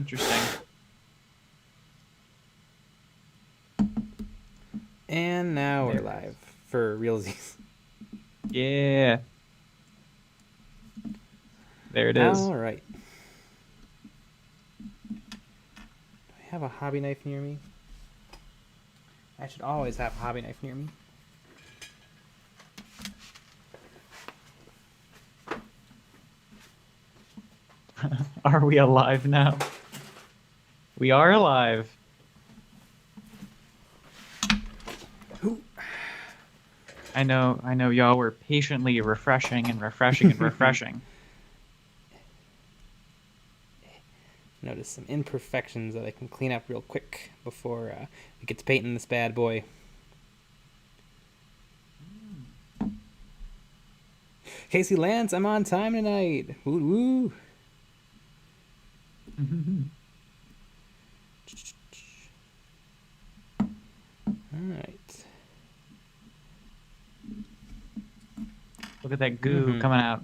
Interesting. And now There we're it live is. for realsies. Yeah. There it is. All right. Do I have a hobby knife near me? I should always have a hobby knife near me. Are we alive now? We are alive. I know y'all were patiently refreshing and refreshing and refreshing. Notice some imperfections that I can clean up real quick before we get to painting this bad boy. Casey Lance, I'm on time tonight. Woo woo. All right. Look at that goo coming out.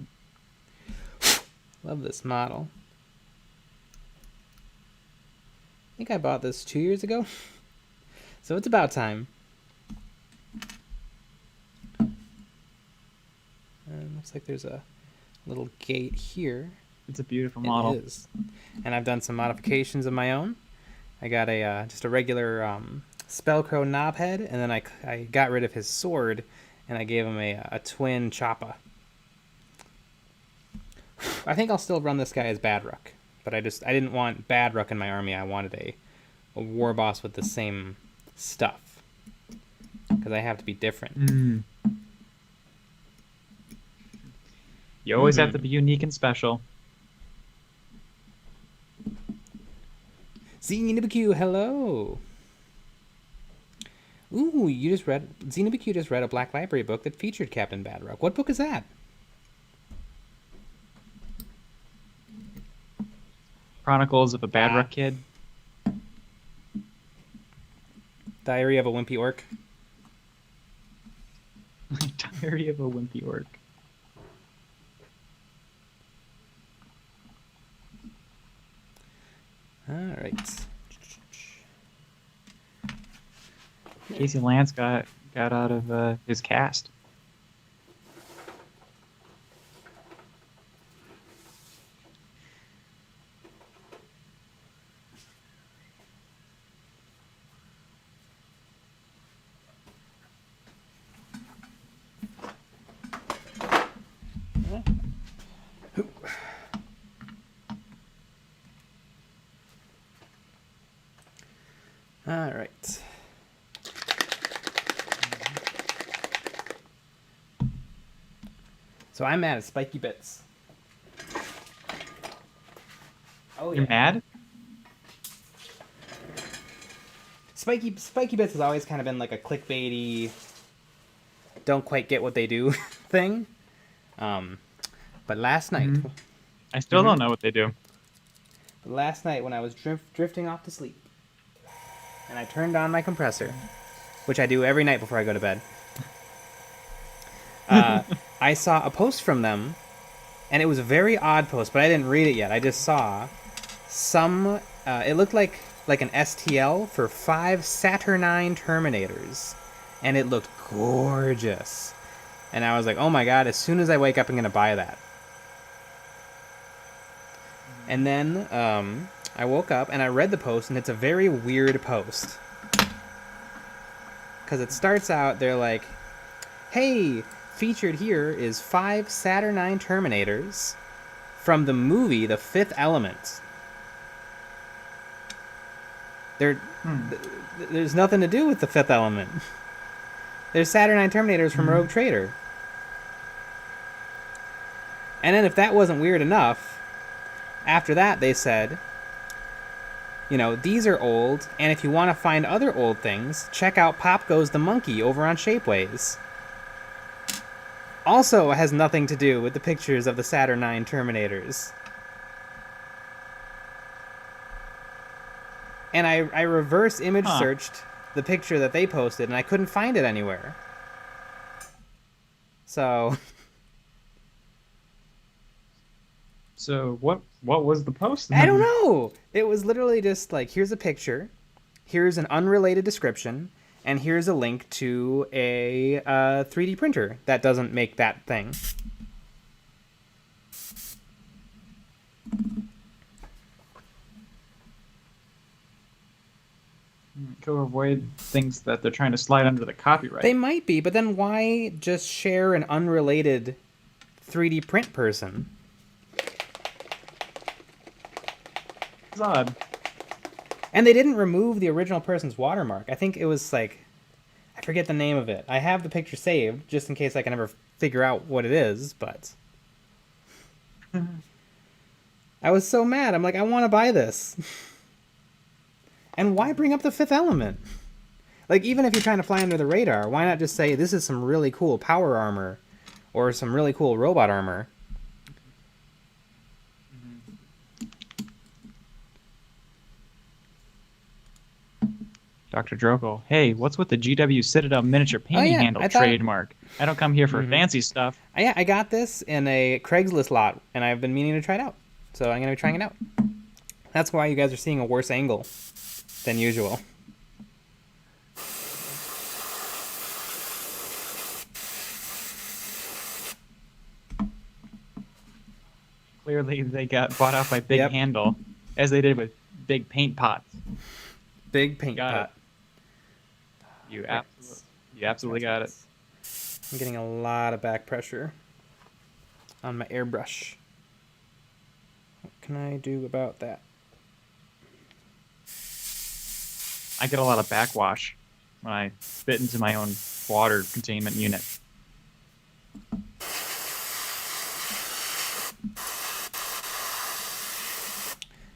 Love this model. I think I bought this 2 years ago. So it's about time. And looks like there's a little gate here. It's a beautiful model. It is. And I've done some modifications of my own. I got a just a regular Spellcrow knobhead, and then I got rid of his sword, and I gave him a twin choppa. I think I'll still run this guy as BADRUKK, but I didn't want BADRUKK in my army. I wanted a war boss with the same stuff, because I have to be different. You always have to be unique and special. ZenoBQ, hello. Ooh, ZenoBQ just read a Black Library book that featured Captain BADRUKK. What book is that? Chronicles of a BADRUKK Kid. Diary of a Wimpy Orc. Diary of a Wimpy Orc. All right. Casey Lance got out of his cast. All right. So I'm mad at Spiky Bits. Oh, You're mad? Spiky Bits has always kind of been like a clickbaity, don't quite get what they do thing. But last night... I still don't know what they do. Last night when I was drifting off to sleep, and I turned on my compressor, which I do every night before I go to bed, I saw a post from them, and it was a very odd post, but I didn't read it yet. I just saw some... it looked like an STL for 5 Saturnine Terminators, and it looked gorgeous. And I was like, oh my god, as soon as I wake up, I'm going to buy that. And then I woke up and I read the post, and it's a very weird post. Because it starts out, they're like, hey, featured here is 5 Saturnine Terminators from the movie The Fifth Element. There's nothing to do with The Fifth Element. There's Saturnine Terminators from Rogue Trader. And then if that wasn't weird enough, after that they said, you know, these are old, and if you want to find other old things, check out Pop Goes the Monkey over on Shapeways. Also has nothing to do with the pictures of the Saturnine Terminators. And I reverse image searched the picture that they posted, and I couldn't find it anywhere. So... So what was the post I don't then? know. It was literally just like, here's a picture, here's an unrelated description, and here's a link to a 3D printer that doesn't make that thing. Go avoid things that they're trying to slide under the They copyright. might be, but then why just share an unrelated 3D print person? It's odd. And they didn't remove the original person's watermark. I think it was like, I forget the name of it. I have the picture saved just in case I can ever figure out what it is, but I was so mad. I'm like, I want to buy this. And why bring up the Fifth Element? Like, even if you're trying to fly under the radar, why not just say, this is some really cool power armor or some really cool robot armor? Dr. Drokel, hey, what's with the GW Citadel miniature painting yeah, handle I thought- trademark? I don't come here for fancy stuff. Yeah, I got this in a Craigslist lot, and I've been meaning to try it out. So I'm going to be trying it out. That's why you guys are seeing a worse angle than usual. Clearly, they got bought out by Big Yep. Handle, as they did with Big Paint Pots. Big paint Got pot. You absolutely got it. I'm getting a lot of back pressure on my airbrush. What can I do about that? I get a lot of backwash when I spit into my own water containment unit.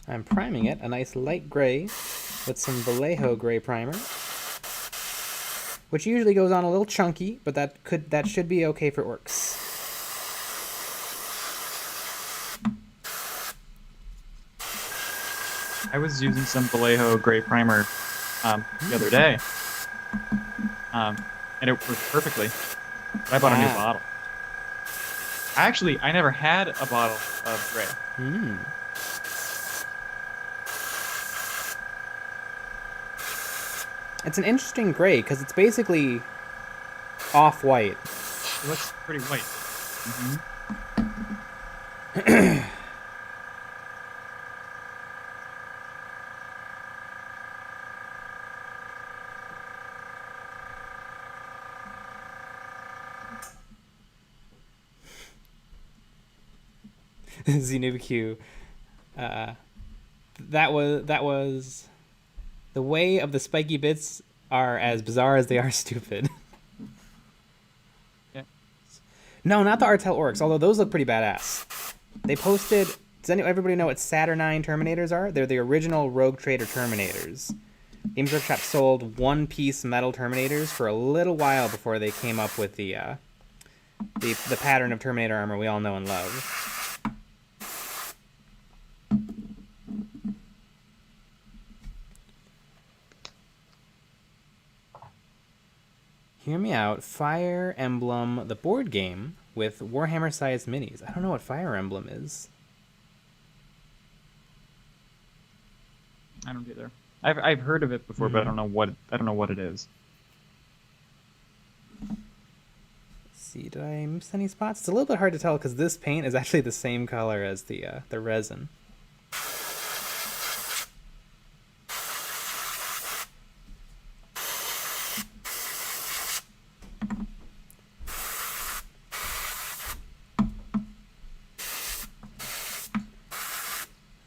I'm priming it a nice light gray with some Vallejo gray primer, which usually goes on a little chunky, but that should be okay for orcs. I was using some Vallejo gray primer the other day, and it worked perfectly. But I bought a new bottle. I never had a bottle of gray. It's an interesting gray because it's basically off-white. It looks pretty white. ZNooBQ. That was the way of the spiky bits are as bizarre as they are stupid. Yeah. No, not the Artel Orcs, although those look pretty badass. They posted. Does everybody know what Saturnine Terminators are? They're the original Rogue Trader Terminators. Games Workshop sold one-piece metal Terminators for a little while before they came up with the pattern of Terminator armor we all know and love. Hear me out. Fire Emblem, the board game with Warhammer-sized minis. I don't know what Fire Emblem is. I don't either. I've heard of it before, but I don't know what it is. Let's see, did I miss any spots? It's a little bit hard to tell because this paint is actually the same color as the resin.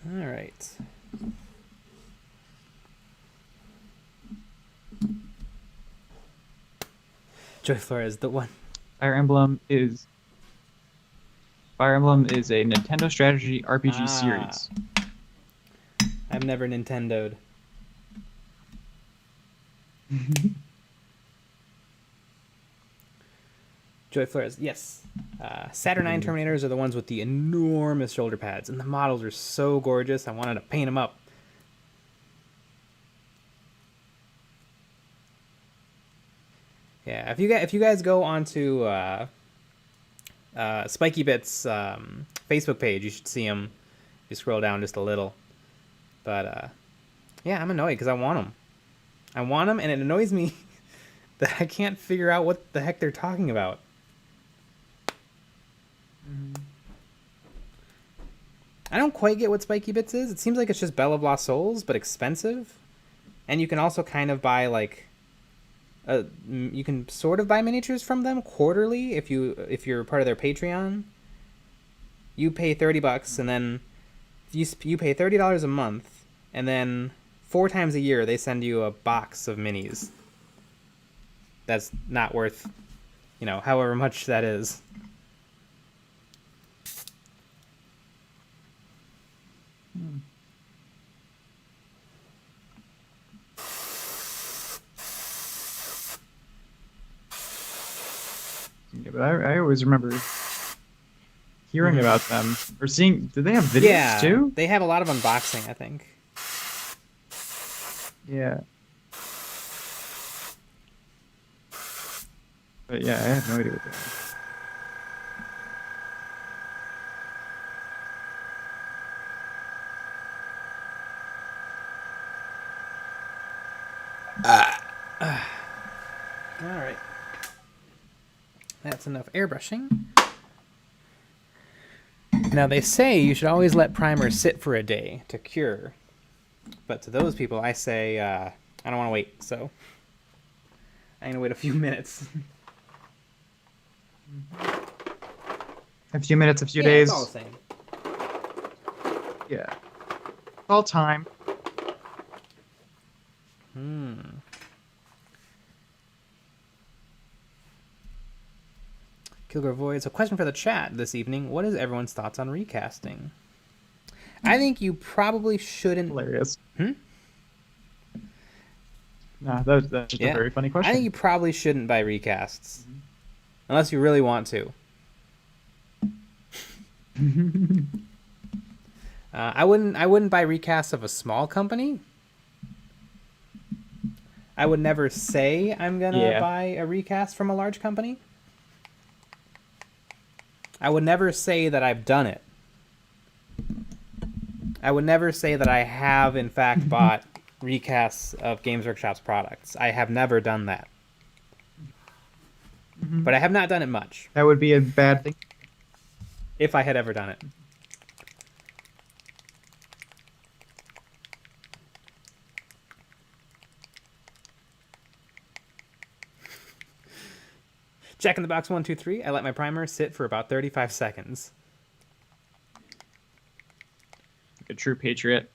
All right. Joy Flores, the one. Fire Emblem is a Nintendo strategy RPG series. I've never Nintendo'd. Joy Flores, yes. Saturnine Terminators are the ones with the enormous shoulder pads, and the models are so gorgeous. I wanted to paint them up. Yeah, if you guys go onto Spiky Bits Facebook page. You should see him. You scroll down just a little. But yeah, I'm annoyed because I want them. I want them, and it annoys me that I can't figure out what the heck they're talking about. I don't quite get what Spiky Bits is. It seems like it's just Bell of Lost Souls, but expensive. And you can also kind of buy like, you can sort of buy miniatures from them quarterly if you're part of their Patreon. You pay $30, and then you pay $30 a month, and then 4 times a year they send you a box of minis. That's not worth, however much that is. Yeah, but I always remember hearing about them or seeing. Did they have videos too? They have a lot of unboxing, I think. Yeah. But yeah, I have no idea what they are. All right. That's enough airbrushing. Now, they say you should always let primers sit for a day to cure. But to those people, I say, I don't want to wait, so I'm going to wait a few minutes. A few minutes, a few days. It's all the same. Yeah. All time. Kilgore Void. So, question for the chat this evening. What is everyone's thoughts on recasting? I think you probably shouldn't... Hilarious. No, that's just a very funny question. I think you probably shouldn't buy recasts. Unless you really want to. I wouldn't buy recasts of a small company. I would never say I'm gonna buy a recast from a large company. I would never say that I've done it. I would never say that I have, in fact, bought recasts of Games Workshop's products. I have never done that. But I have not done it much. That would be a bad thing. If I had ever done it. Jack in the Box 123. I let my primer sit for about 35 seconds. A true patriot.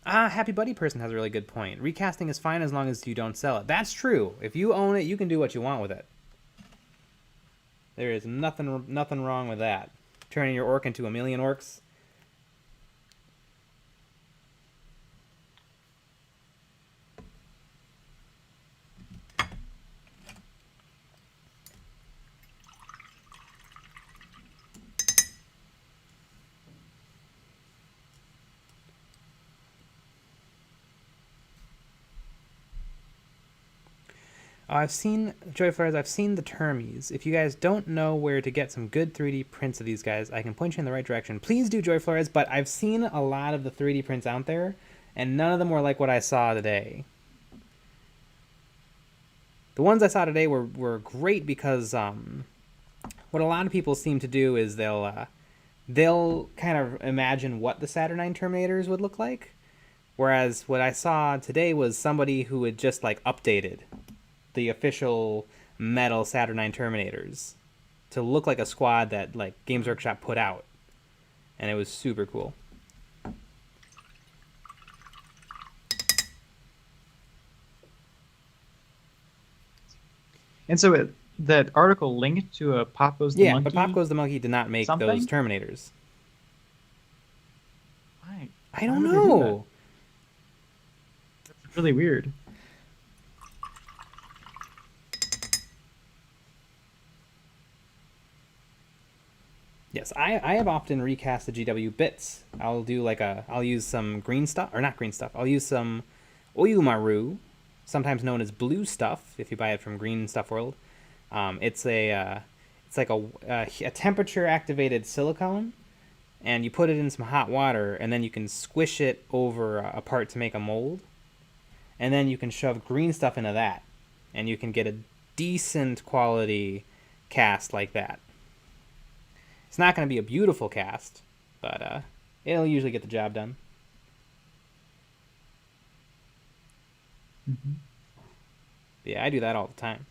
Happy Buddy Person has a really good point. Recasting is fine as long as you don't sell it. That's true. If you own it, you can do what you want with it. There is nothing wrong with that. Turning your orc into a million orcs. I've seen, Joy Flares, I've seen the Termies. If you guys don't know where to get some good 3D prints of these guys, I can point you in the right direction. Please do, Joy Flores, but I've seen a lot of the 3D prints out there, and none of them were like what I saw today. The ones I saw today were great because what a lot of people seem to do is they'll kind of imagine what the Saturnine Terminators would look like, whereas what I saw today was somebody who had just like updated the official metal Saturnine Terminators to look like a squad that like Games Workshop put out, and it was super cool. And so that article linked to a Pop Goes the Monkey? Yeah, but Pop Goes the Monkey did not make those Terminators. Why? I don't know. That's really weird. Yes, I have often recast the GW bits. I'll use some green stuff, or not green stuff. I'll use some Oyumaru, sometimes known as blue stuff, if you buy it from Green Stuff World. It's It's like a temperature activated silicone, and you put it in some hot water, and then you can squish it over a part to make a mold, and then you can shove green stuff into that, and you can get a decent quality cast like that. It's not going to be a beautiful cast, but it'll usually get the job done. Mm-hmm. Yeah, I do that all the time.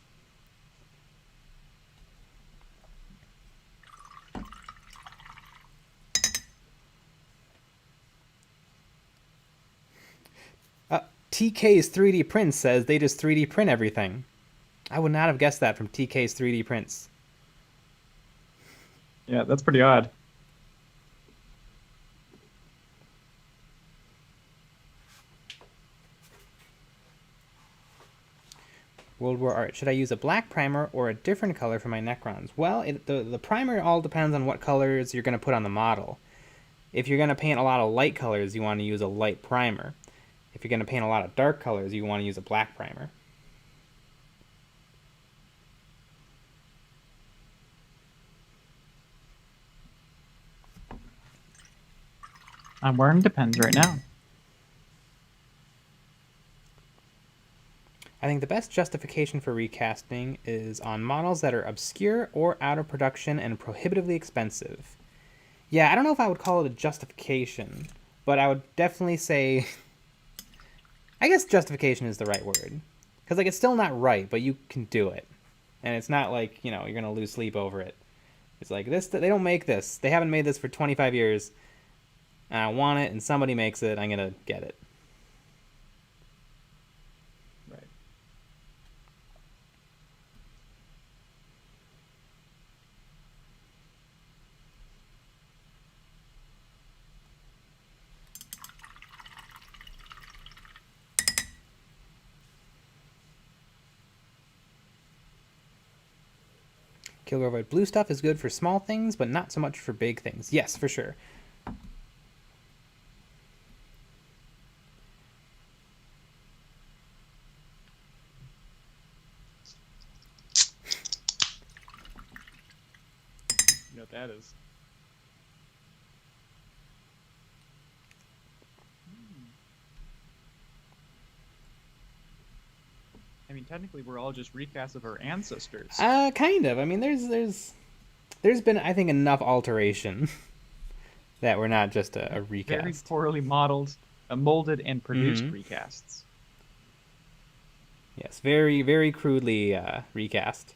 TK's 3D Prints says they just 3D print everything. I would not have guessed that from TK's 3D Prints. Yeah, that's pretty odd. World War Art. Should I use a black primer or a different color for my Necrons? Well, the primer all depends on what colors you're going to put on the model. If you're going to paint a lot of light colors, you want to use a light primer. If you're going to paint a lot of dark colors, you want to use a black primer. I'm wearing Depends right now. I think the best justification for recasting is on models that are obscure or out of production and prohibitively expensive. Yeah, I don't know if I would call it a justification, but I would definitely say... I guess justification is the right word. Because, like, it's still not right, but you can do it. And it's not like, you know, you're going to lose sleep over it. It's like, this, they don't make this. They haven't made this for 25 years. And I want it, and somebody makes it. I'm going to get it. Right. Kilgore blue stuff is good for small things, but not so much for big things. Yes, for sure. You know what that is? I mean, technically, we're all just recasts of our ancestors. Kind of. I mean, there's been, I think, enough alteration that we're not just a recast. Very poorly modeled, molded, and produced recasts. Yes, very, very crudely recast.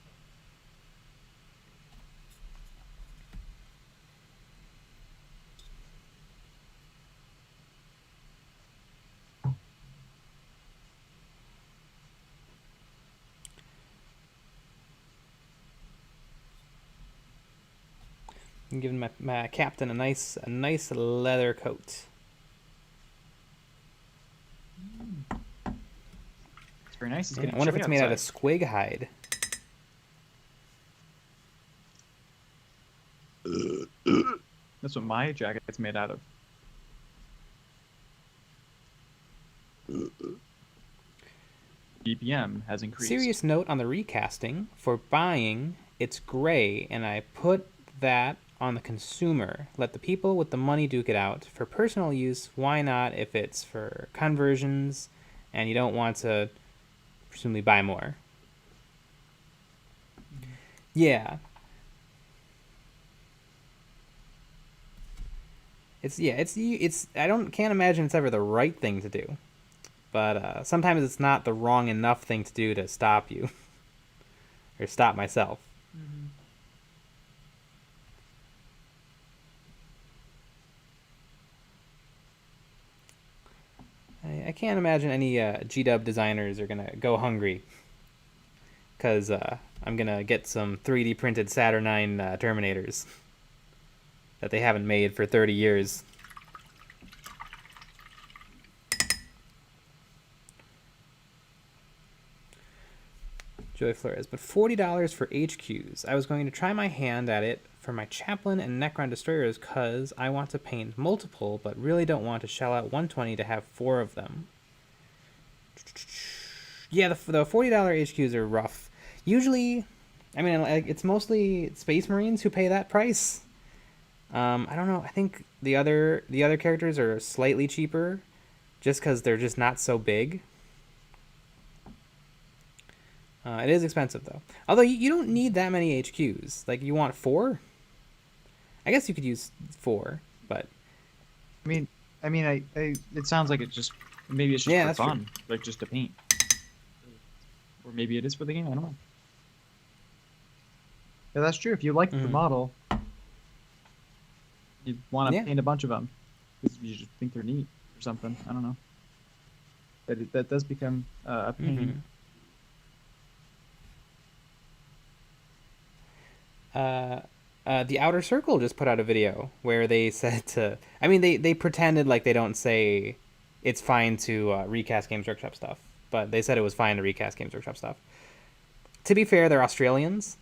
I'm giving my captain a nice leather coat. It's very nice. It's I wonder if it's made out of squig hide. That's what my jacket's made out of. BPM has increased. Serious note on the recasting. For buying, it's gray, and I put that on the consumer. Let the people with the money duke it out. For personal use, why not if it's for conversions and you don't want to presumably buy more? Yeah. It's can't imagine it's ever the right thing to do. But sometimes it's not the wrong enough thing to do to stop you. Or stop myself. Mm-hmm. I can't imagine any G-Dub designers are going to go hungry. Because I'm going to get some 3D printed Saturnine Terminators that they haven't made for 30 years. Joey Flores, but $40 for HQs. I was going to try my hand at it for my Chaplain and Necron Destroyers because I want to paint multiple, but really don't want to shell out $120 to have 4 of them. Yeah, the $40 HQs are rough. Usually, I mean, like, it's mostly Space Marines who pay that price. I don't know. I think the other characters are slightly cheaper, just because they're just not so big. It is expensive though. Although you don't need that many HQs. Like, you want 4? I guess you could use 4, but I mean, it sounds like maybe it's just yeah, for that's true. fun, like just to paint, or maybe it is for the game. I don't know. Yeah, that's true. If you like the Hmm. model, you want to Yeah. paint a bunch of them because you just think they're neat or something. I don't know. That does become a pain. Hmm. Uh, the Outer Circle just put out a video where they said to. I mean, they pretended like they don't say it's fine to recast Games Workshop stuff, but they said it was fine to recast Games Workshop stuff. To be fair, they're Australians,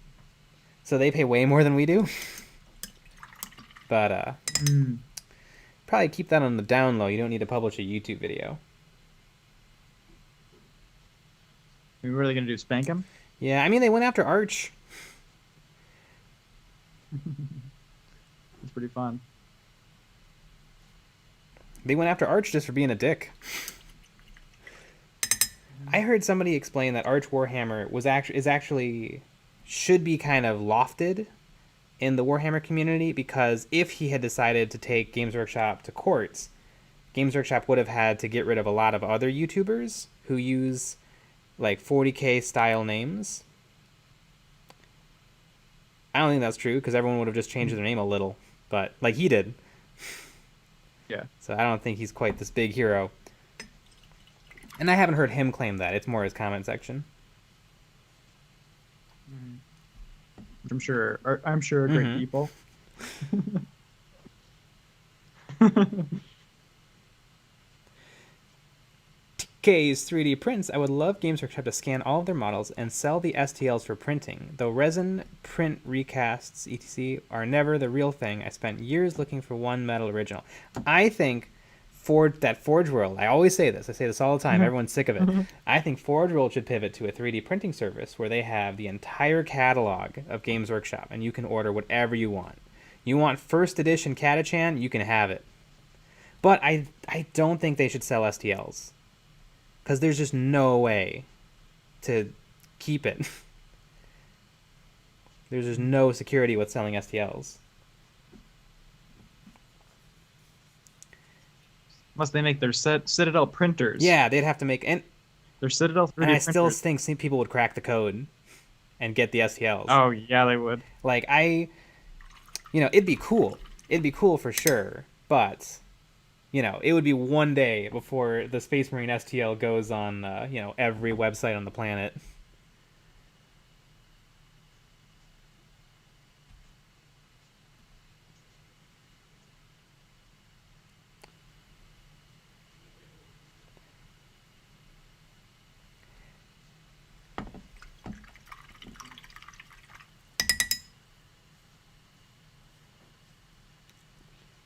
so they pay way more than we do. But Mm. probably keep that on the down low. You don't need to publish a YouTube video. Are we really gonna do spank them? Yeah, I mean, they went after Arch. It's pretty fun. They went after Arch just for being a dick. I heard somebody explain that Arch Warhammer is actually should be kind of lofted in the Warhammer community, because if he had decided to take Games Workshop to courts, Games Workshop would have had to get rid of a lot of other YouTubers who use like 40k style names. I don't think that's true, because everyone would have just changed their name a little, but like he did. Yeah. So I don't think he's quite this big hero. And I haven't heard him claim that. It's more his comment section. I'm sure are great Mm-hmm. people. K's 3D prints. I would love Games Workshop to scan all of their models and sell the STLs for printing. Though resin print recasts etc. are never the real thing. I spent years looking for one metal original. I think Forge World. I always say this. I say this all the time. Everyone's sick of it. I think Forge World should pivot to a 3D printing service where they have the entire catalog of Games Workshop and you can order whatever you want. You want first edition Catachan, you can have it. But I don't think they should sell STLs, because there's just no way to keep it. There's just no security with selling STLs. Unless they make their Citadel printers. Yeah, they'd have to make Their Citadel 3D and I printers. still think some people would crack the code and get the STLs. Oh yeah, they would. Like, it'd be cool. It'd be cool for sure, but it would be one day before the Space Marine STL goes on every website on the planet.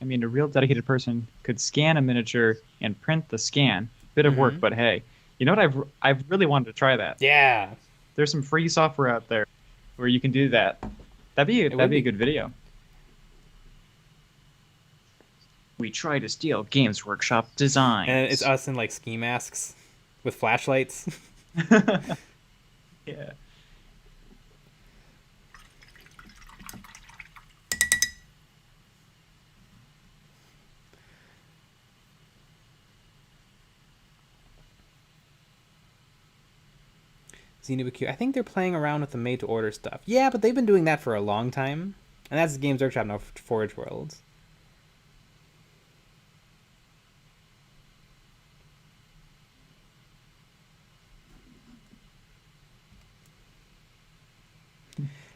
I mean, a real dedicated person could scan a miniature and print the scan. Bit of work, Mhm. but hey, you know what? I've really wanted to try that. Yeah. There's some free software out there where you can do that. That'd be a good video. We try to steal Games Workshop designs. And it's us in like ski masks with flashlights. Yeah. Xenobu I think they're playing around with the made to order stuff. Yeah, but they've been doing that for a long time. And that's Games Workshop, not Forge Worlds.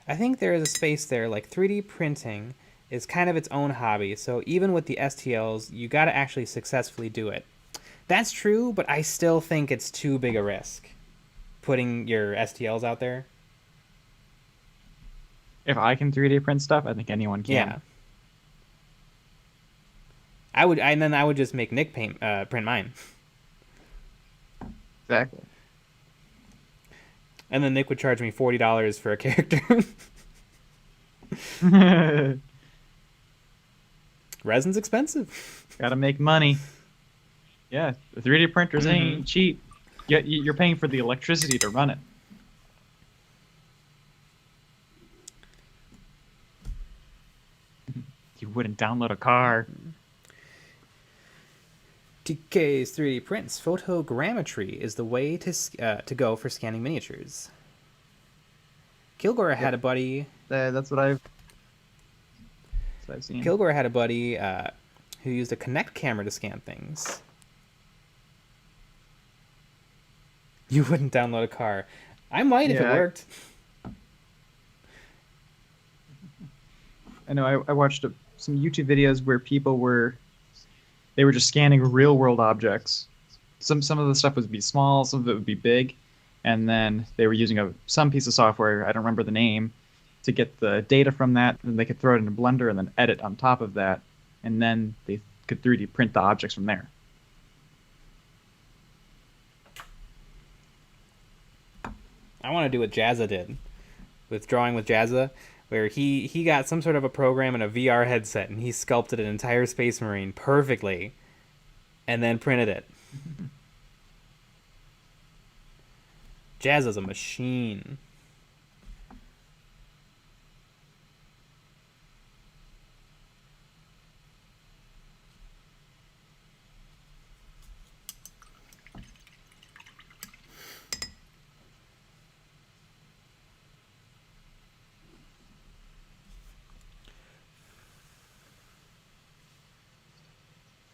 I think there is a space there. Like, 3D printing is kind of its own hobby. So even with the STLs, you got to actually successfully do it. That's true, but I still think it's too big a risk putting your STLs out there. If I can 3D print stuff, I think anyone can. Yeah. And then I would just make Nick print mine. Exactly. And then Nick would charge me $40 for a character. Resin's expensive. Gotta make money. Yeah, the 3D printers ain't cheap. You're paying for the electricity to run it. You wouldn't download a car. TK's 3D prints. Photogrammetry is the way to go for scanning miniatures. Kilgore had a buddy. That's what I've seen. Kilgore had a buddy who used a Kinect camera to scan things. You wouldn't download a car. I might if it worked. I know. I watched some YouTube videos where people were just scanning real world objects. Some of the stuff would be small, some of it would be big, and then they were using some piece of software, I don't remember the name, to get the data from that, and they could throw it in a blender and then edit on top of that, and then they could 3D print the objects from there. I want to do what Jazza did with Drawing with Jazza, where he got some sort of a program and a VR headset, and he sculpted an entire Space Marine perfectly and then printed it. Jazza's a machine.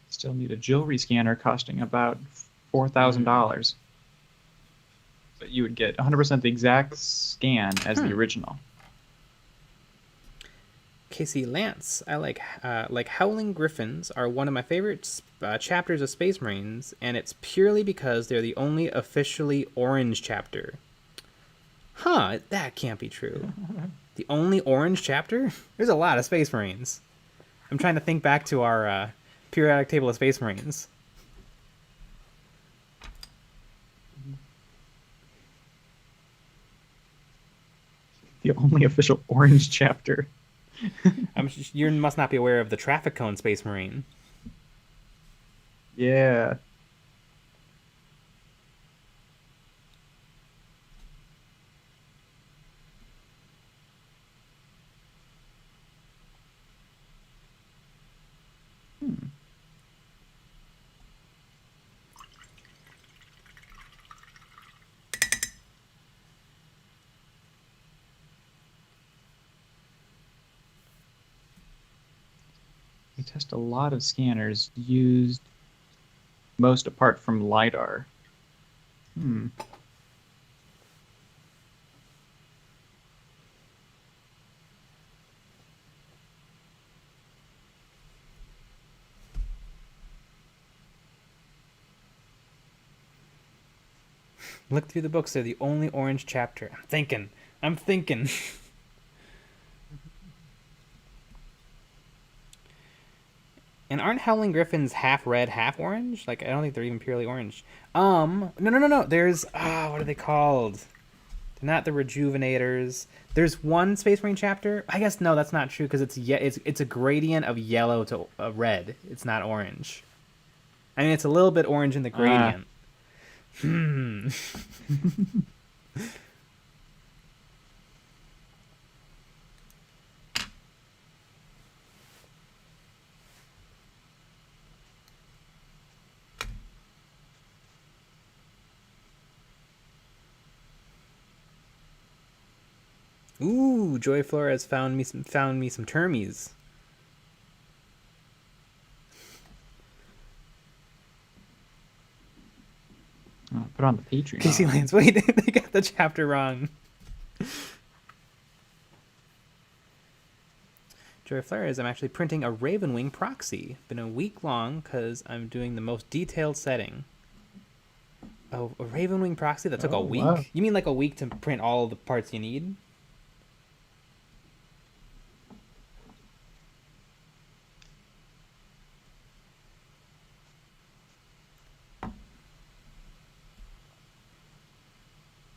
Still need a jewelry scanner costing about $4,000. But you would get 100% the exact scan as the original. Casey Lance, I like Howling Griffins are one of my favorite chapters of Space Marines, and it's purely because they're the only officially orange chapter. Huh, that can't be true. The only orange chapter? There's a lot of Space Marines. I'm trying to think back to our periodic table of Space Marines. The only official orange chapter. You must not be aware of the Traffic Cone Space Marine. Yeah. We test a lot of scanners used most apart from LiDAR. Look through the books. They're the only orange chapter. I'm thinking. And aren't Howling Griffins half red, half orange? Like, I don't think they're even purely orange. No. There's, what are they called? They're not the Rejuvenators. There's one Space Marine chapter. I guess, no, that's not true, because it's a gradient of yellow to red. It's not orange. I mean, it's a little bit orange in the gradient. Ooh, Joy Flores found me some termies. Oh, put on the Patreon. Casey Lance, wait, they got the chapter wrong. Joy Flores, I'm actually printing a Ravenwing proxy. Been a week long because I'm doing the most detailed setting. Oh, a Ravenwing proxy that took a week? Wow. You mean like a week to print all of the parts you need?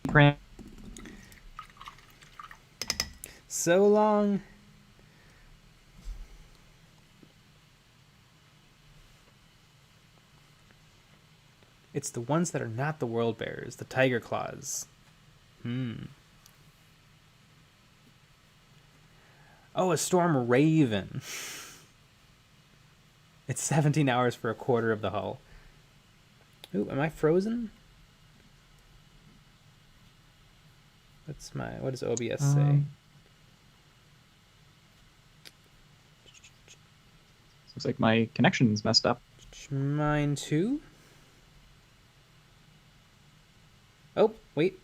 Print so long. It's the ones that are not the world bearers, the tiger claws. Oh, a storm raven. It's 17 hours for a quarter of the hull. Ooh, am I frozen? What does OBS say? Looks like my connection's messed up. Mine too? Oh, wait.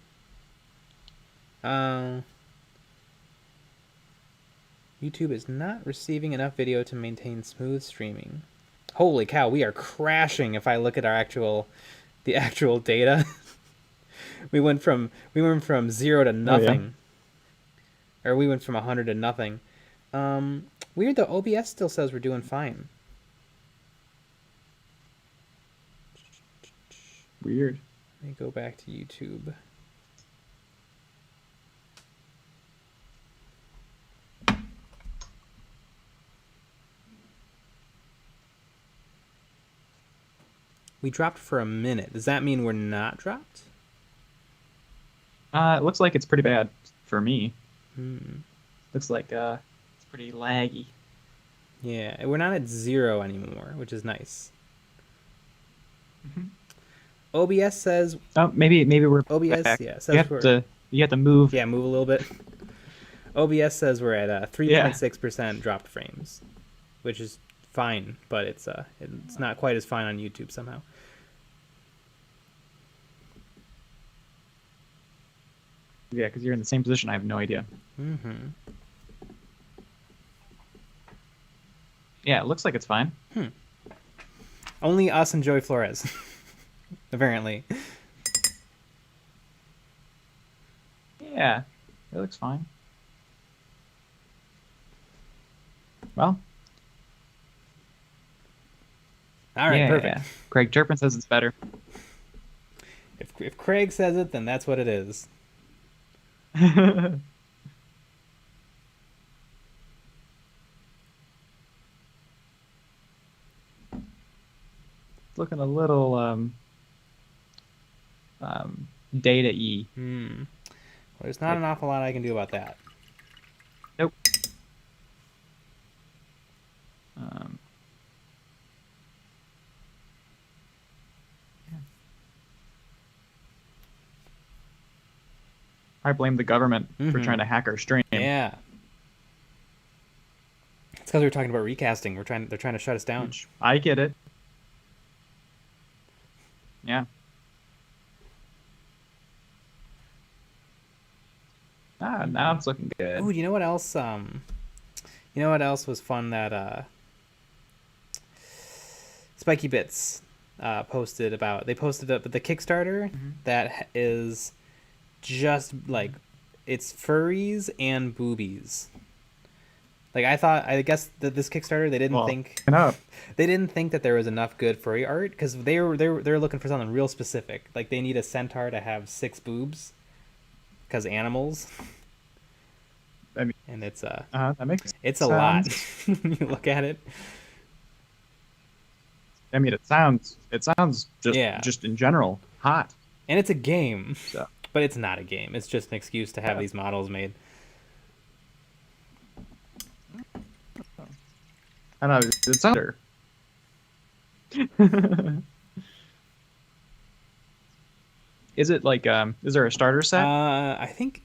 YouTube is not receiving enough video to maintain smooth streaming. Holy cow, we are crashing if I look at the actual data. we went from 0 to nothing. Oh, yeah. Or we went from 100 to nothing. Weird though, OBS still says we're doing fine. Weird. Let me go back to YouTube. We dropped for a minute. Does that mean we're not dropped? It looks like it's pretty bad for me. Looks like it's pretty laggy. Yeah, we're not at 0 anymore, which is nice. OBS says... Oh, maybe we're OBS, back. yeah, says You have to move. Yeah, move a little bit. OBS says we're at 3.6% dropped frames, which is fine, but it's not quite as fine on YouTube somehow. Yeah, because you're in the same position. I have no idea. Yeah, it looks like it's fine. Only us and Joey Flores, apparently. Yeah, it looks fine. Well. All right, perfect. Yeah. Craig Turpin says it's better. If Craig says it, then that's what it is. Looking a little data-y. Well, there's not an awful lot I can do about that. Nope. I blame the government for trying to hack our stream. Yeah. It's because we were talking about recasting. They're trying to shut us down. I get it. Yeah. Now it's looking good. Oh, you know what else? You know what else was fun that Spiky Bits posted about? They posted up the Kickstarter that is just like it's furries and boobies. Like I guess that this Kickstarter they didn't think that there was enough good furry art because they're looking for something real specific. Like they need a centaur to have 6 boobs because animals. I mean, and it's that makes it's a lot. You look at it. I mean, it sounds just in general hot. And it's a game, so. But it's not a game. It's just an excuse to have these models made. I know it's under. Is it like is there a starter set? I think.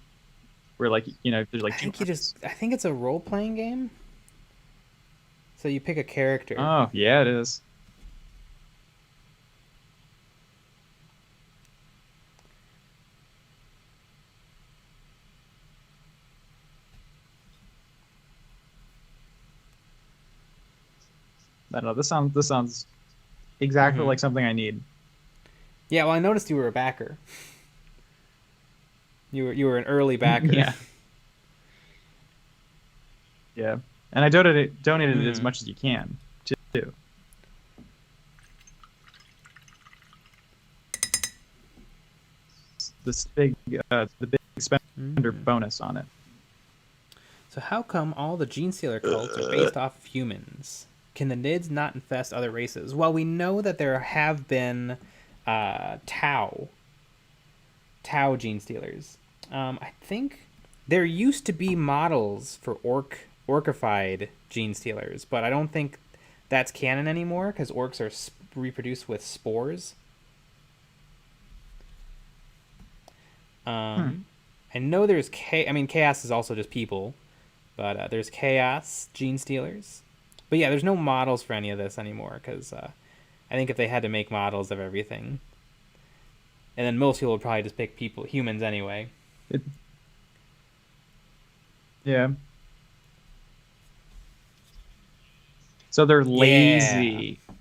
Where like there's like. I think it's a role playing game. So you pick a character. Oh yeah, it is. I don't know. This sounds exactly like something I need. Yeah, well, I noticed you were a backer. You were an early backer. Yeah. Yeah, and I donated as much as you can too. This big the big spender bonus on it. So how come all the Gene Stealer cults are based off of humans? Can the Nids not infest other races? Well, we know that there have been Tau Gene Stealers. I think there used to be models for orcified Gene Stealers, but I don't think that's canon anymore because orcs are reproduced with spores. I know there's Chaos is also just people, but there's Chaos Gene Stealers. But yeah, there's no models for any of this anymore because I think if they had to make models of everything, and then most people would probably just pick humans anyway. Yeah. So they're lazy. Yeah.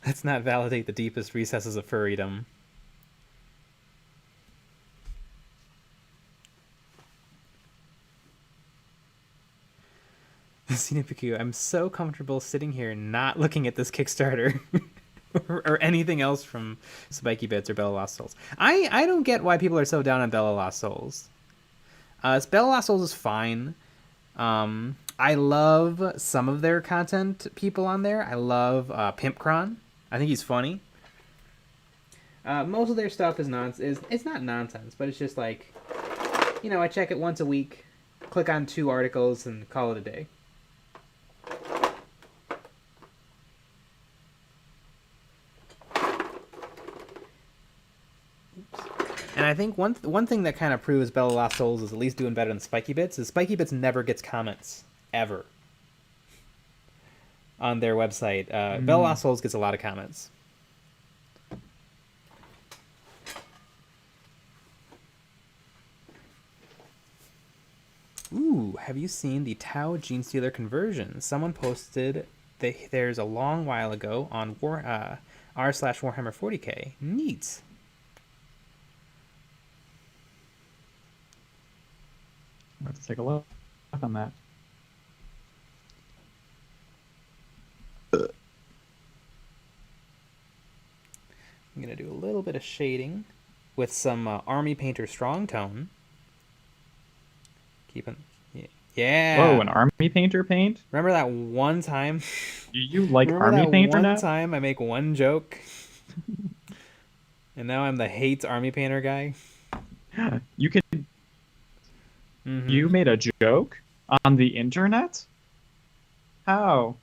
Let's not validate the deepest recesses of furrydom. Cinepiku, I'm so comfortable sitting here not looking at this Kickstarter or anything else from Spiky Bits or Bella Lost Souls. I don't get why people are so down on Bella Lost Souls. Bella Lost Souls is fine. I love some of their content people on there. I love Pimpcron. I think he's funny. Most of their stuff is it's not nonsense, but it's just like, I check it once a week, click on 2 articles, and call it a day. And I think one thing that kind of proves Bella Lost Souls is at least doing better than Spiky Bits is Spiky Bits never gets comments, ever, on their website. Bella Lost Souls gets a lot of comments. Ooh, have you seen the Tau Gene Stealer conversion? Someone posted there's a long while ago on r/Warhammer 40k. Neat. Let's take a look on that. I'm going to do a little bit of shading with some Army Painter Strong Tone. Yeah. Whoa, an Army Painter paint? Remember that one time? You like Army Painter now? One time I make one joke, and now I'm the hates Army Painter guy. You can... You made a joke on the internet? How?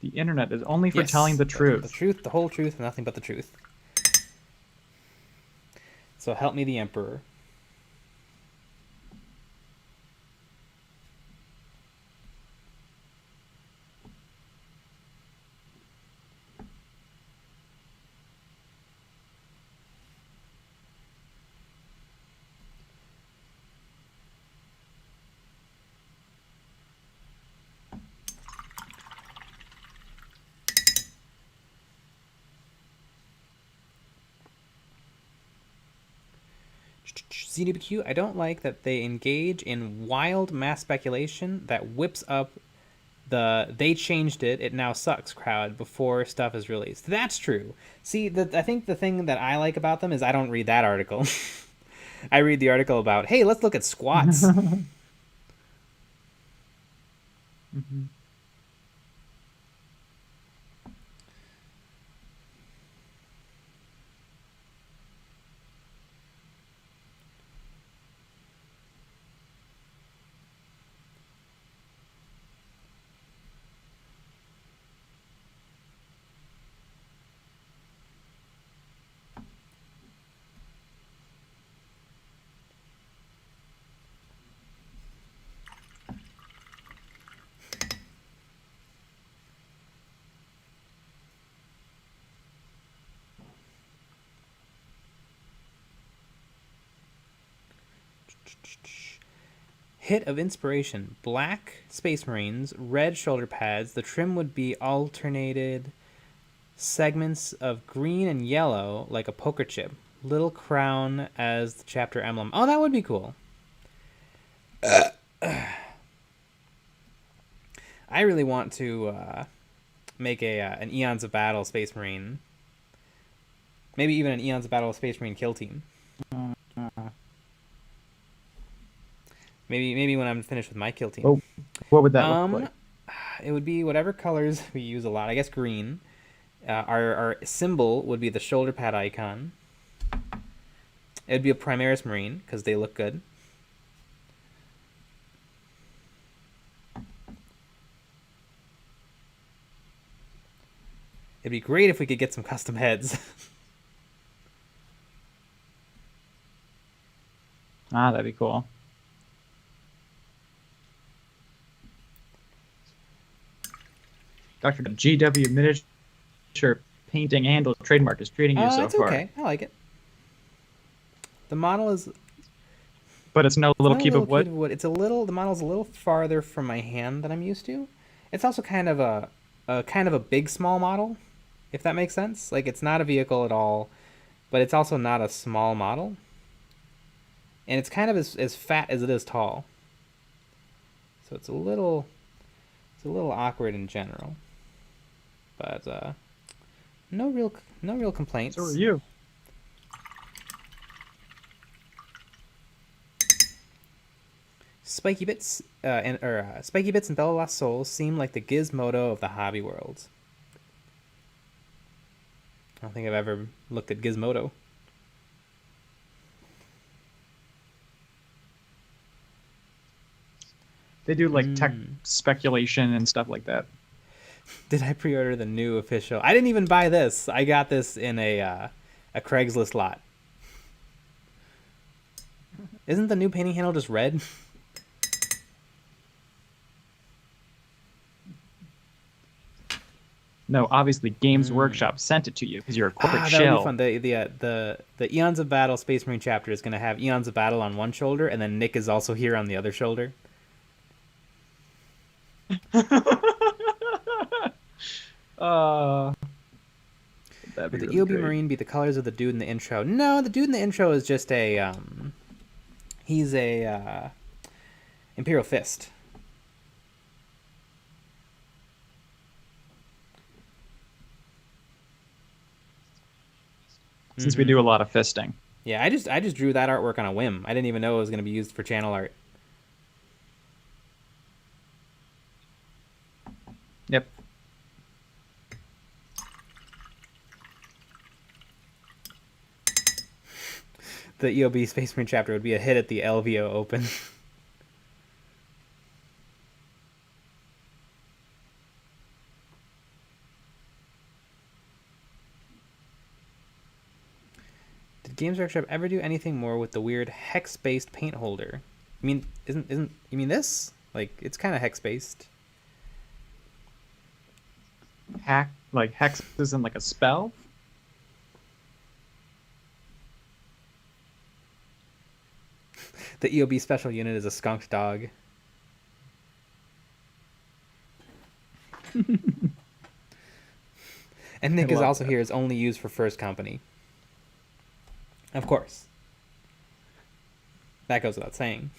The internet is only for telling the truth. The truth, the whole truth, and nothing but the truth. So help me the Emperor. ZDBQ, I don't like that they engage in wild mass speculation that whips up the "they changed it now sucks" crowd before stuff is released. That's true. See, I think the thing that I like about them is I don't read that article. I read the article about, hey, let's look at squats. Hit of inspiration: black Space Marines, red shoulder pads. The trim would be alternated segments of green and yellow, like a poker chip. Little crown as the chapter emblem. Oh, that would be cool. I really want to make an Eons of Battle Space Marine. Maybe even an Eons of Battle Space Marine kill team. Maybe when I'm finished with my kill team. Oh, what would that look Um, like? it would be whatever colors we use a lot. I guess green. Our symbol would be the shoulder pad icon. It would be a Primaris Marine because they look good. It'd be great if we could get some custom heads. Ah, that'd be cool. Dr. GW miniature painting handle trademark is treating you so It's far. okay. I like it. The model is But it's no little cube of wood. It's a little. The model's a little farther from my hand than I'm used to. It's also kind of a big small model, if that makes sense. Like it's not a vehicle at all, but it's also not a small model. And it's kind of as fat as it is tall. So it's a little awkward in general. But no real complaints. So are you. Spiky Bits Spiky Bits and Bella Lost Souls seem like the Gizmodo of the hobby world. I don't think I've ever looked at Gizmodo. They do like tech speculation and stuff like that. Did I pre-order the new official? I didn't even buy this. I got this in a Craigslist lot. Isn't the new painting handle just red? No, obviously Games Workshop sent it to you because you're a corporate That'll shell. be fun. The Eons of Battle Space Marine chapter is going to have Eons of Battle on one shoulder, and then Nick is also here on the other shoulder. That'd be Would the really EOB great. Marine be the colors of the dude in the intro? No, the dude in the intro is just a he's a Imperial Fist. Since we do a lot of fisting. Yeah, I just drew that artwork on a whim. I didn't even know it was going to be used for channel art. Yep. The EOB Space Marine chapter would be a hit at the LVO Open. Did Games Workshop ever do anything more with the weird hex-based paint holder? I mean, isn't you mean this? Like, it's kind of hex-based. Like hex isn't like a spell. The EOB special unit is a skunked dog. And Nick is also here is only used for first company. Of course. That goes without saying.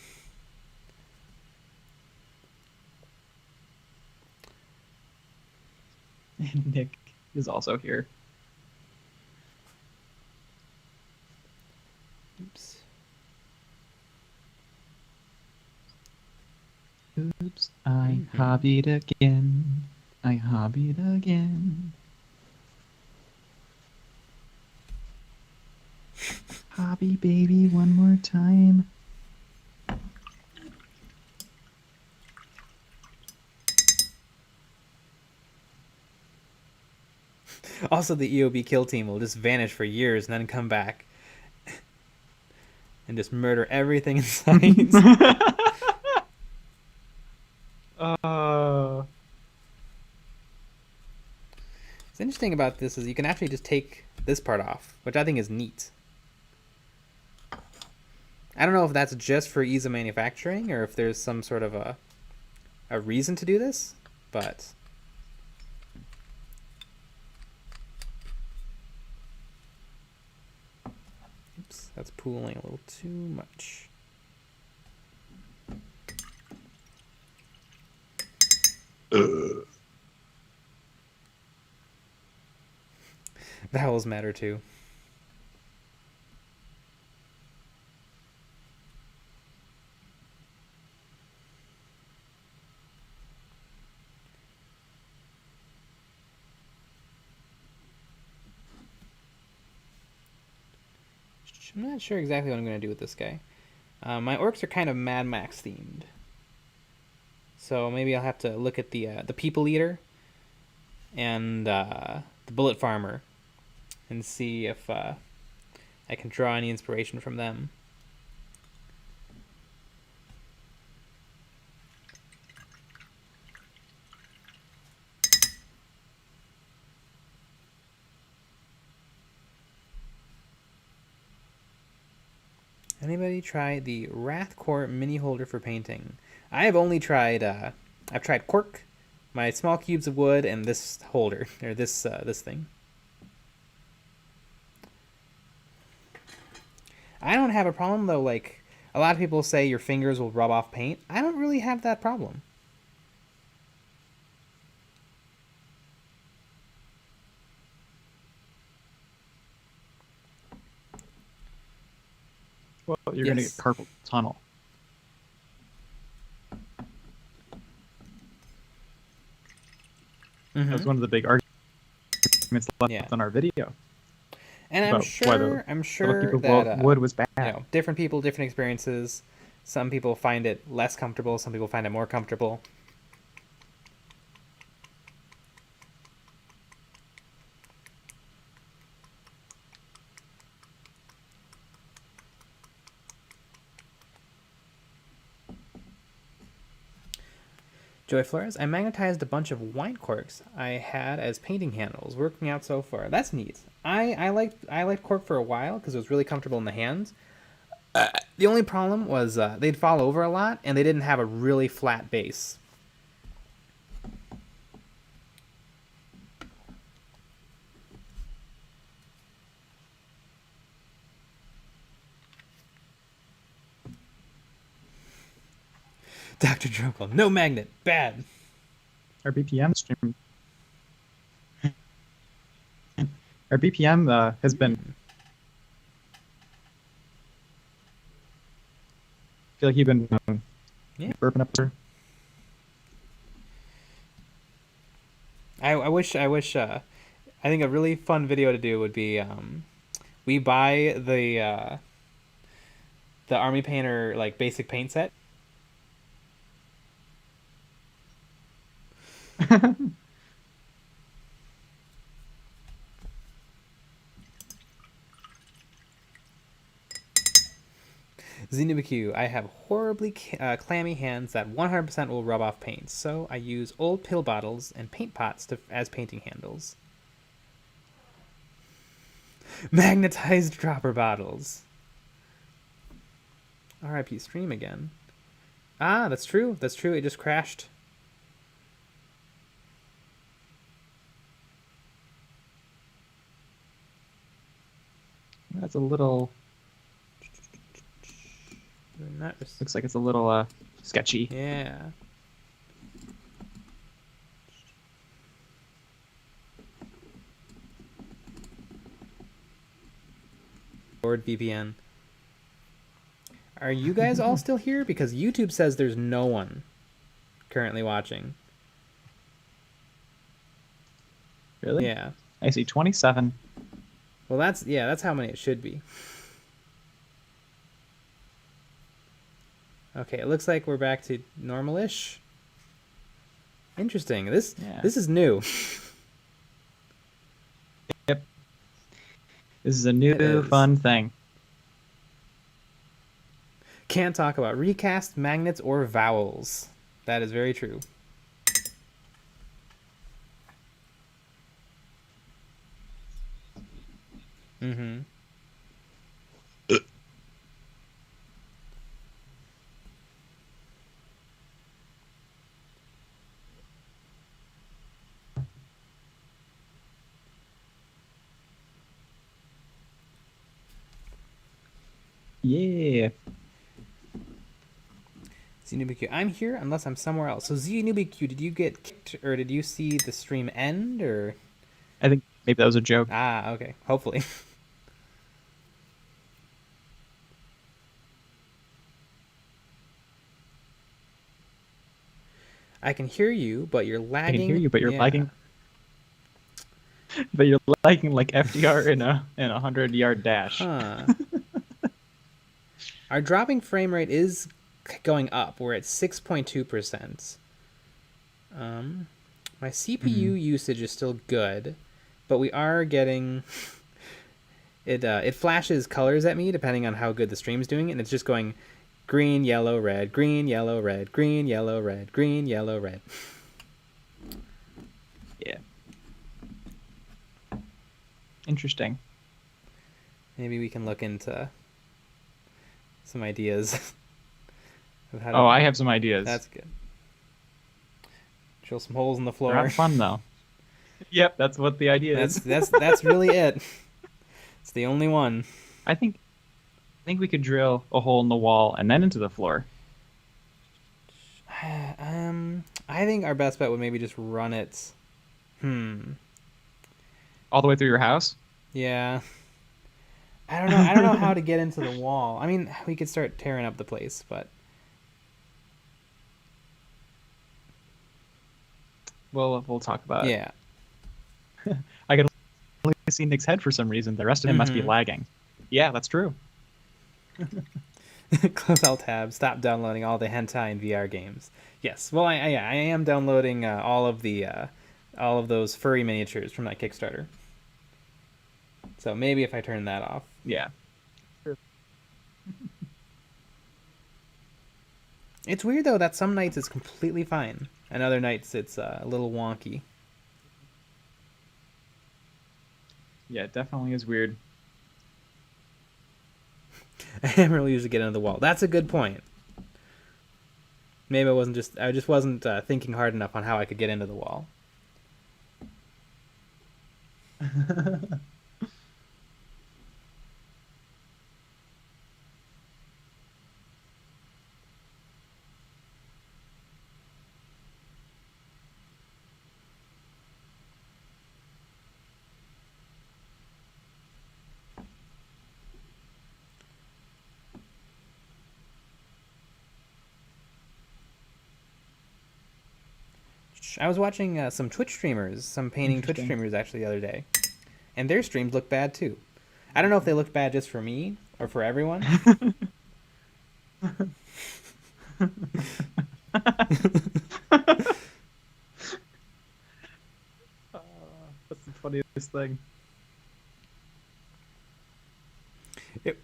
And Nick is also here. Oops. Oops, I hobbied again. I hobbied again. Hobby baby one more time. Also, the EOB kill team will just vanish for years and then come back and just murder everything in sight. What's interesting about this is you can actually just take this part off, which I think is neat. I don't know if that's just for ease of manufacturing or if there's some sort of a reason to do this, but oops, that's pooling a little too much. Vowels matter too. I'm not sure exactly what I'm going to do with this guy. My orcs are kind of Mad Max themed. So maybe I'll have to look at the people eater and the bullet farmer and see if I can draw any inspiration from them. Anybody try the Wrathcore mini holder for painting? I have only tried. I've tried cork, my small cubes of wood, and this holder or this thing. I don't have a problem though. Like a lot of people say, your fingers will rub off paint. I don't really have that problem. Well, you're going to get carpal tunnel. That's one of the big arguments left on our video. And I'm sure that wood was bad. You know, different people, different experiences. Some people find it less comfortable. Some people find it more comfortable. Joy Flores, I magnetized a bunch of wine corks I had as painting handles, working out so far. That's neat. I liked cork for a while because it was really comfortable in the hands. The only problem was they'd fall over a lot and they didn't have a really flat base. Dr. Drunkle, no magnet, bad. Our BPM stream. Our BPM has been. I feel like you've been burping up there. I wish. I think a really fun video to do would be we buy the Army Painter like basic paint set. ZenubaQ, I have horribly clammy hands that 100% will rub off paint, so I use old pill bottles and paint pots as painting handles. Magnetized dropper bottles. RIP stream again. Ah, that's true. That's true. It just crashed. That's a little. Looks like it's a little sketchy. Yeah. Lord VPN. Are you guys all still here? Because YouTube says there's no one currently watching. Really? Yeah. I see 27. Well, that's how many it should be. Okay, it looks like we're back to normal-ish. Interesting. This is new. Yep. This is a new fun thing. Can't talk about recast, magnets, or vowels. That is very true. Mm-hmm. Yeah. ZNewBQ, I'm here unless I'm somewhere else. So ZNewBQ, did you get kicked or did you see the stream end or? I think maybe that was a joke. Ah, okay. Hopefully. I can hear you, but you're lagging. I can hear you, but you're yeah. lagging. But you're lagging like FDR in a 100-yard dash. Huh. Our dropping frame rate is going up. We're at 6.2%. My CPU usage is still good, but we are getting it flashes colors at me depending on how good the stream's doing, and it's just going green, yellow, red, green, yellow, red, green, yellow, red, green, yellow, red. Yeah. Interesting. Maybe we can look into some ideas of how to... Oh, I have some ideas. That's good. Drill some holes in the floor. They're not fun though. Yep, that's what the idea is. That's really it. It's the only one. I think we could drill a hole in the wall and then into the floor. I think our best bet would maybe just run it. All the way through your house? Yeah. I don't know. I don't know how to get into the wall. I mean, we could start tearing up the place, but We'll talk about it. yeah. I can only see Nick's head for some reason. The rest of him must be lagging. Yeah, that's true. Close Alt tab. Stop downloading all the hentai and VR games. Yes. Well, I am downloading all of those furry miniatures from that Kickstarter. So maybe if I turn that off. Yeah. It's weird though that some nights it's completely fine, and other nights it's a little wonky. Yeah, it definitely is weird. I am really used to get into the wall. That's a good point. Maybe I just wasn't thinking hard enough on how I could get into the wall. I was watching some Twitch streamers, some painting Twitch streamers actually the other day, and their streams look bad too. I don't know if they look bad just for me or for everyone. That's the funniest thing. Yep.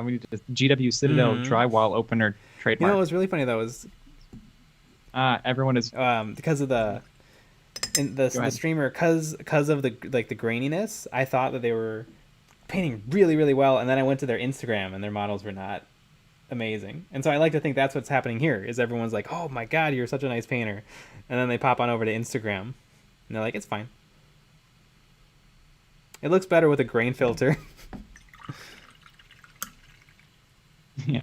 We need to GW Citadel drywall opener trademark. You know what was really funny though was everyone is because of the streamer because of the graininess. I thought that they were painting really really well, and then I went to their Instagram and their models were not amazing. And so I like to think that's what's happening here. Is everyone's like, "Oh my god, you're such a nice painter," and then they pop on over to Instagram and they're like, "It's fine. It looks better with a grain filter." Yeah.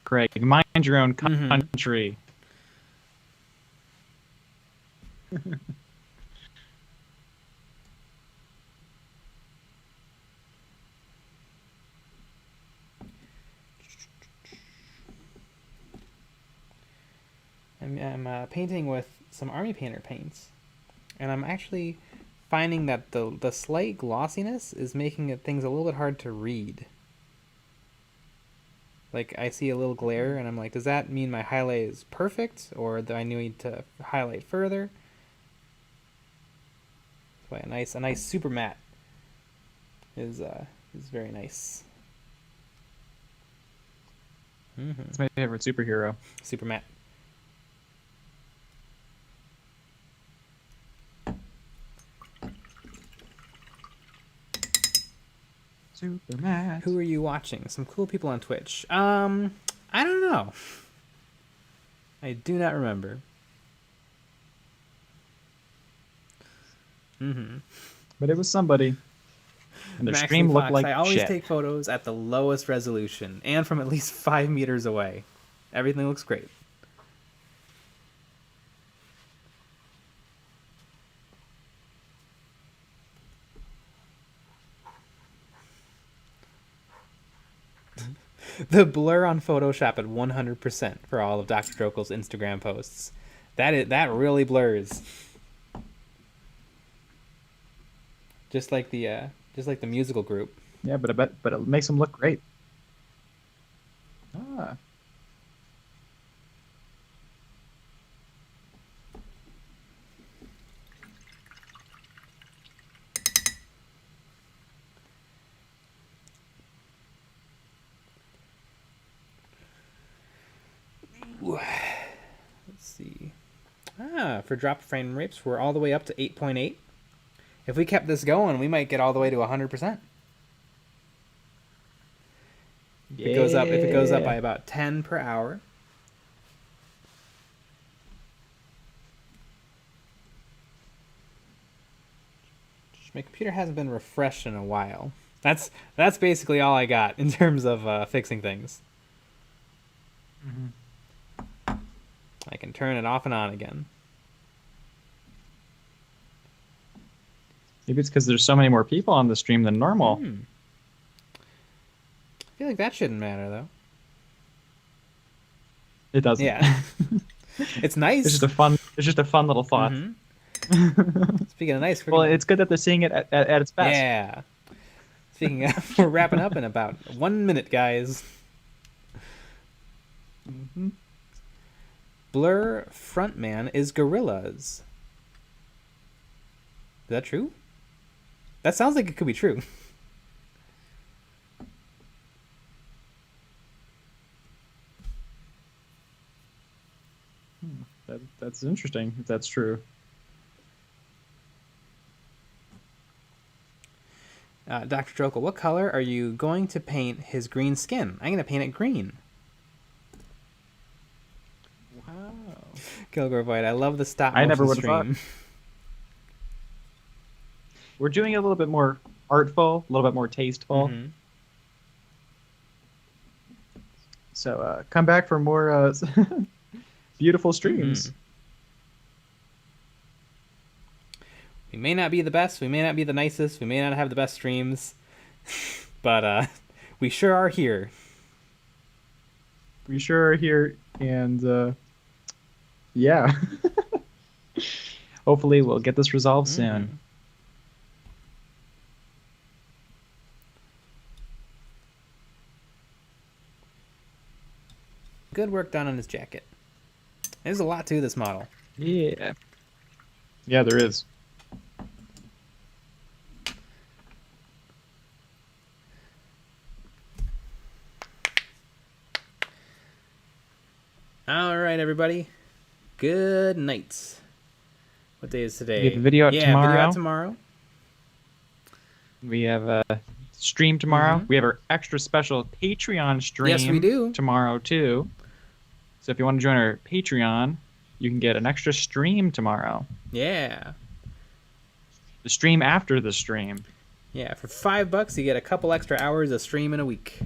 Greg, mind your own country. I'm painting with some Army Painter paints, and I'm actually finding that the slight glossiness is making things a little bit hard to read. Like, I see a little glare, and I'm like, does that mean my highlight is perfect, or do I need to highlight further? That's why a nice super matte is very nice. It's my favorite superhero. Super matte. Super matte. Who are you watching? Some cool people on Twitch. I don't know. I do not remember. But it was somebody. And their Maxley stream looked Fox, like I always shit. take photos at the lowest resolution and from at least 5 meters away. Everything looks great. The blur on Photoshop at 100% for all of Dr. Drokel's Instagram posts. That really blurs. Just like the musical group. Yeah, but it makes them look great. Ah. Let's see. For drop frame rates, we're all the way up to 8.8. If we kept this going, we might get all the way to 100%. Yeah. If it goes up by about 10 per hour. My computer hasn't been refreshed in a while. That's basically all I got in terms of fixing things. Mm-hmm. I can turn it off and on again. Maybe it's because there's so many more people on the stream than normal. I feel like that shouldn't matter, though. It doesn't. Yeah. It's nice. It's just a fun little thought. Mm-hmm. Speaking of nice, well, it's good that they're seeing it at its best. Yeah. Speaking of, we're wrapping up in about 1 minute, guys. Mm-hmm. Blur frontman is Gorillas. Is that true? That sounds like it could be true. That's interesting, if that's true. Dr. Drokel, what color are you going to paint his green skin? I'm going to paint it green. Wow. Kilgore Void, I love the stop motion I never would have thought. stream. We're doing it a little bit more artful, a little bit more tasteful. Mm-hmm. So come back for more beautiful streams. Mm-hmm. We may not be the best, we may not be the nicest, we may not have the best streams, but we sure are here. We sure are here, and yeah. Hopefully we'll get this resolved soon. Good work done on his jacket. There's a lot to this model. Yeah. Yeah, there is. All right, everybody. Good night. What day is today? We have a video out tomorrow. Video out tomorrow. We have a stream tomorrow. Mm-hmm. We have our extra special Patreon stream. Yes, we do. Tomorrow, too. So if you want to join our Patreon, you can get an extra stream tomorrow. Yeah. The stream after the stream. Yeah, for $5 you get a couple extra hours of stream in a week.